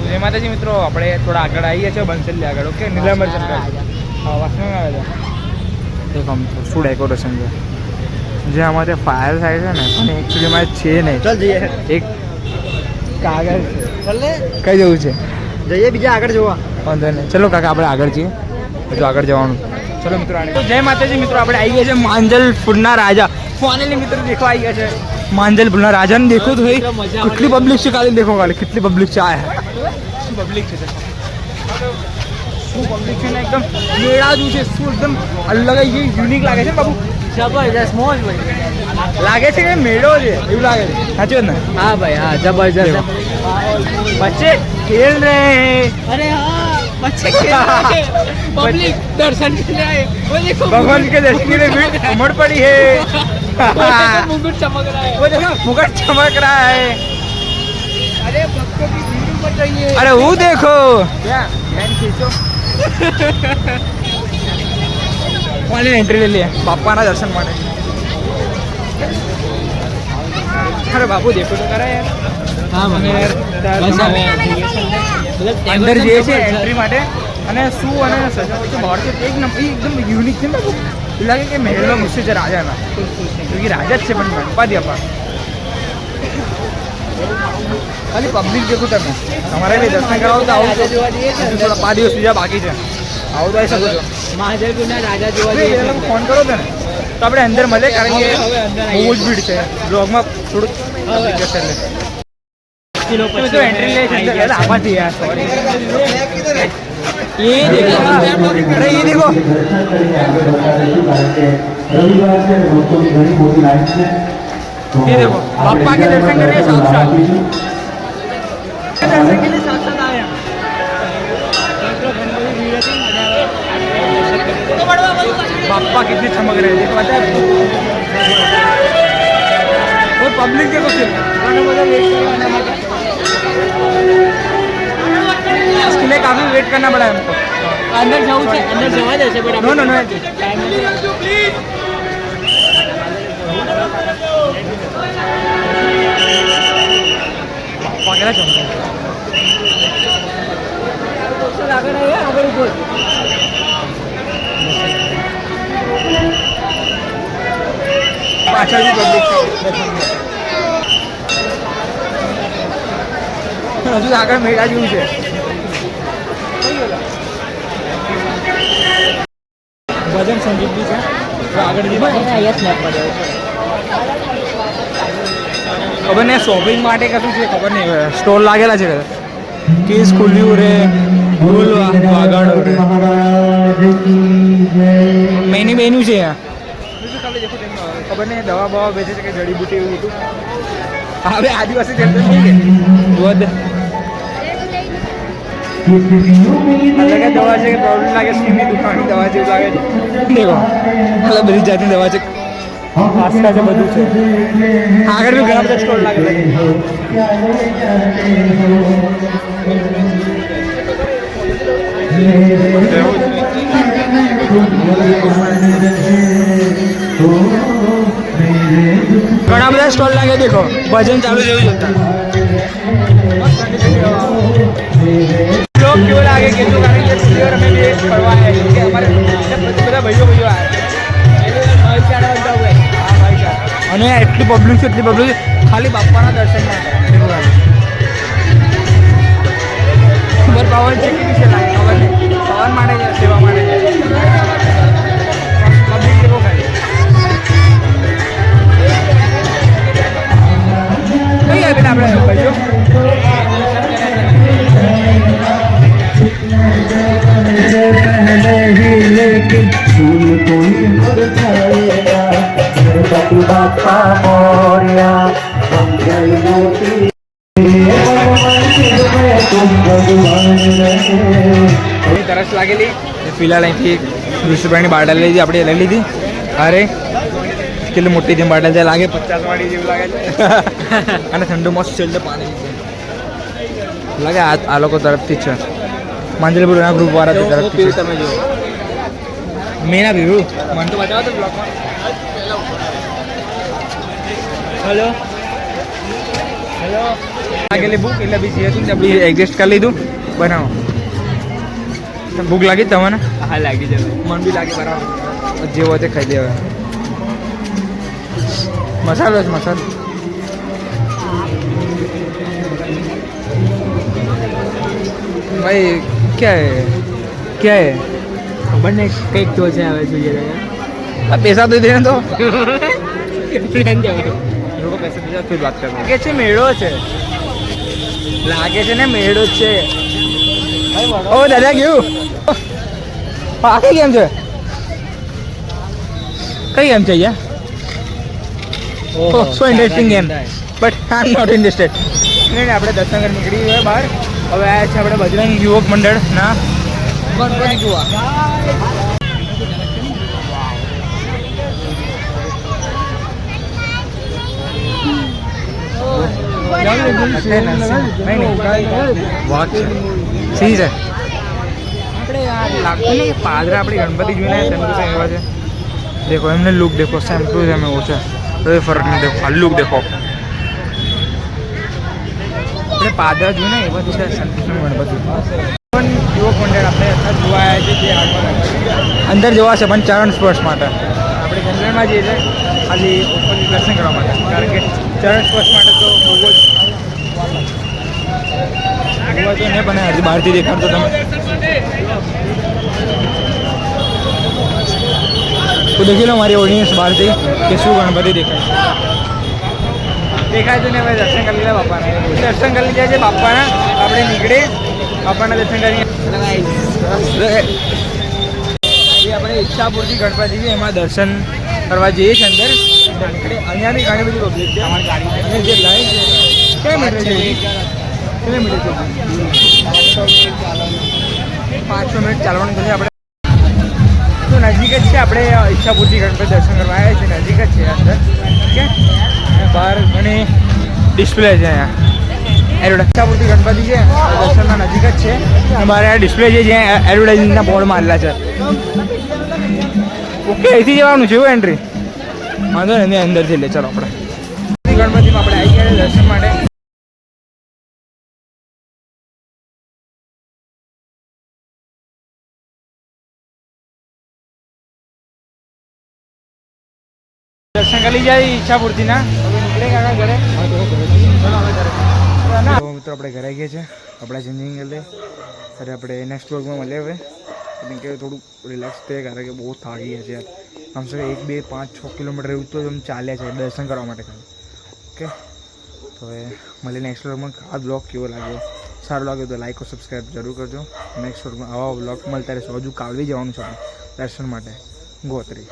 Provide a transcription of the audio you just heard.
જય માતાજી મિત્રો, આપણે થોડા આગળ આવીએ છીએ બંસલી આગળ. ઓકે, નીલાંબર ચંદ્ર વાસમાં આવે છે. દેખો મિત્રો શું ડેકોરેશન છે. જે અમારે ફાયર થાય છે ને પણ એકચ્યુઅલીમાં છે નહીં. ચાલ જઈએ. એક કાગળ છે. ચાલ ને કઈ જવું છે? જઈએ બીજા આગળ જોવા. વાંધો નહીં, ચલો કાકા આપણે આગળ જઈએ. હજુ આગળ જવાનું. ચલો મિત્રો. જય માતાજી મિત્રો, આપણે આવી ગયા છે માંજલ ફૂડના રાજા. ફાઇનલી મિત્રો દેખવા આવી ગયા છે માંજલ ફૂડના રાજાને. દેખો તો ભાઈ કેટલી પબ્લિક છે. કાલે દેખો કાલે કેટલી પબ્લિક છે. આ શું પબ્લિક છે, શું પબ્લિક છે ને એકદમ મેળા જેવું છે. શું એકદમ અલગ યુનિક લાગે છે બાબુ. જબરજસ્ત મોજ ભાઈ લાગે છે કે મેળો છે એવું લાગે છે. સાચું ને? હા ભાઈ હા, જબરજસ્ત. બચ્ચે ખેલ રહે. અરે હા, बच्चे पब्लिक दर्शन के लिए आए. वो देखो भगवान के दर्शन के लिए भीड़ उमड़ पड़ी है. मुकुट चमक रहा है. वो देखो मुकुट चमक रहा है. अरे भक्तों की भीड़ उमड़ रही है. अरे वो देखो क्या ध्यान खींचो. वाली एंट्री ले लिया बापा ना दर्शन मारे. अरे बाबू देखो तो करा यार. हाँ અંદર જઈએ છીએ એન્ટ્રી માટે. અને શું અને સજાવટ છે બહારથી એકદમ યુનિક છે ને. એવું લાગે કે મહેલનો ગુસ્સે છે રાજાના. ક્યોંકि રાજા જ છે પણ ગણપાદી આપા. ખાલી પબ્લિક દેખો તમે. તમારે બી દર્શન કરાવો તો આવું. થોડા 5 દિવસ બીજા બાકી છે. આવું તો આવી શકો છો. મહાજલપુરના રાજા જોવા જઈએ. ફોન કરો તો ને તો આપણે અંદર મળે. કારણ કે બહુ જ ભીડ છે. બ્લોગમાં થોડુંક જશે એટલે तो एंट्री ले अंदर आवाज दिया. सॉरी ये देखो. अरे ये देखो पापा के दर्शन कर रहे हैं साक्षात. दर्शन के लिए साक्षात आए हैं. पापा कितने चमक रहे हैं देखो. पता है और पब्लिक देखो सिर्फ इसके लिए काफी वेट करना पड़ा है हमको. अंदर जाऊँ से अंदर जवा जैसे बट नो नो नो वगैरह चलता है. पाछળ भी पब्लिक હજુ આગળ મેળા જેવું છે. ભજન સંગીત બી છે. આગળ ખબર નહીં શોપિંગ માટે કશું છે ખબર નહીં. સ્ટોલ લાગેલા છે. કેસ ખુલ્યું રે ઢોલ વાગડ રે મેન્યુ મેન્યુ છે. ખબર નહીં દવા બવા વેચે છે કે જડીબુટી એવું બધું. હવે આદિવાસી જનતા નહીં કે વધુ अलग दवा છે કે પ્રોબ્લેમ લાગે. સ્કીનની દુકાનની દવા જેવું લાગે છે. દેખો એટલે બધી જાતની દવા છે. આસ્કા છે બધું છે. આગળ બી ઘણા બધા સ્ટોલ લાગેલા છે. ઘણા બધા સ્ટોલ લાગે. દેખો ભજન ચાલુ જેવું જોતા. लोग क्यों लागे कि तो कारण ये प्लेयर हमें भी करवा है कि हमारे બધા ભાઈઓ ભાઈચારા બનતા હોય. હા ભાઈચારા. અને એટલી પબ્લિક છે ખાલી બાપાના દર્શન માટે. ખબર પાવન છે કે વિશે લાગે ખબર નહીં. પાવન માટે છે, સેવા માટે છે. પબ્લિક જેવો ખાલી કઈ આવે બેટા આપણે ભાઈઓ. लेकिन फूल कोई मुरझाएगा. गणपति बाप्पा मोरया मंगल मूर्ति તરસ લાગેલી ફિલહાલ અહીંથી 20 રૂપિયાની બાટલ લઈ આપણે લઈ લીધી. અરે કેટલી મોટી જેમ બાટલ છે લાગે 50 વાળી જેવું લાગે છે. અને ઠંડુ મસ્ત છે એટલે પાણી લાગે. આ લોકો તરફથી છે. માંજલપુરના ગ્રુપ વાળા તરફથી તમે જો મેના પીવું મને તો બતાવો તો બ્લોગમાં. હેલો હેલો લાગેલી ભૂખ એટલે બી જે હતું ને બી એડજસ્ટ કરી લીધું બનાવો. ભૂખ લાગી તમને? હા લાગી જાય, મન બી લાગે બરાબર. જે હોય તે ખાઈ દેવા. મસાલો જ મસાલો. ભાઈ क्या है ખબર નહીં કંઈક તો છે હવે જોઈએ पैसा दे देना तो પ્લેન જવાનું. લોકો પૈસા દીધા ફિર વાત કરો. લાગે છે મેળો છે, લાગે છે ને મેળો જ છે. ઓ દાદા કેવું પાકી કેમ છે? કઈ ગેમ છે યાર? So interesting game but I am not interested. નહીં આપણે દર્શન કરી નીકળી ગયા બહાર. હવે આવ્યા છે આપણે બજરંગ યુવક મંડળના ગણપતિ જોવા. સહી છે. આપણે લાગતું નહીં કે પાદરા આપણી ગણપતિ જોઈને સેમ ટુ સેમ એવા છે. देखो એમને લુક देखो सेम टू सेम એવો છે. કોઈ ફરક નહીં. देखो આ લુક देखो આપણે પાદરા જોઈને એવા છે સેમ ટુ સેમ ગણપતિ. પણ યુવક મંડળ આપણે જોવા આવ્યા છે જે અંદર જોવા છે પણ ચરણ સ્પર્શ માટે. આપણે જનરલમાં જઈએ છીએ ખાલી ઉપરથી દર્શન કરવા માટે, કારણ કે ચરણ સ્પર્શ માટે તો બહુ જ તો નહીં બને. હજી બહારથી દેખાડતો તમે તો દેખી લો મારી ઓડિયન્સ બહારથી કે શું ગણપતિ દેખાય છે ને. હવે દર્શન કરી લીધા બાપાના. દર્શન કરી લીધા છે બાપાના. આપણે નીકળે બાપાના દર્શન કરીએ. આપણે ઈચ્છાપુરથી ગણપતિ છે એમાં દર્શન કરવા જઈએ છીએ અંદર. અહીંયાની ઘણી બધી પબ્લિક છે. અમારી ગાડી જે લાઈન છે કેટલા મીટર છે? 5-6 મિનિટ ચાલવાનું થશે. આપણે તો નજીક જ છે. આપણે ઈચ્છાપુરથી ગણપતિ દર્શન કરવા આવ્યા છીએ. નજીક જ છે અંદર. ઓકે, બહાર ઘણી ડિસ્પ્લે છે. અહીંયા ઈચ્છાપુરથી ગણપતિ છે દર્શનમાં નજીક જ છે. બહાર આ ડિસ્પ્લે છે જ્યાં એડવર્ટાઇઝિંગના બોર્ડ મારેલા છે. ઓકે, અહીંથી જવાનું છે એવું એન્ટ્રી? વાંધો નહીં, અંદરથી લે. ચાલો આપણે ગણપતિમાં આપણે આવી ગયા દર્શન માટે. દર્શન કરી જાય ઈચ્છાપુરથીના. હવે નીકળે કાકા ઘરે. મિત્રો આપણે ઘરે ગયા છે. આપણા ચેન્જિંગ એટલે અરે આપણે નેક્સ્ટ બ્લોગમાં મળીએ. હવે કારણ કે થોડુંક રિલેક્સ થાય, કારણ કે બહુ થાકી ગયા છે યાર. કમસે કમ 1, 2, 5, 6 કિલોમીટર એવું તો એમ ચાલ્યા છે દર્શન કરવા માટે ખાલી. ઓકે, તો હવે મળીએ નેક્સ્ટ બ્લોગમાં. આ બ્લોગ કેવો લાગ્યો? સારો લાગ્યો તો લાઈક और સબસ્ક્રાઈબ જરૂર કરજો. નેક્સ્ટ બ્લોગમાં આવા બ્લોગ મળતા રહેશે. હજુ કાલવી જવાનું છે આપણે દર્શન માટે ગોત્રી.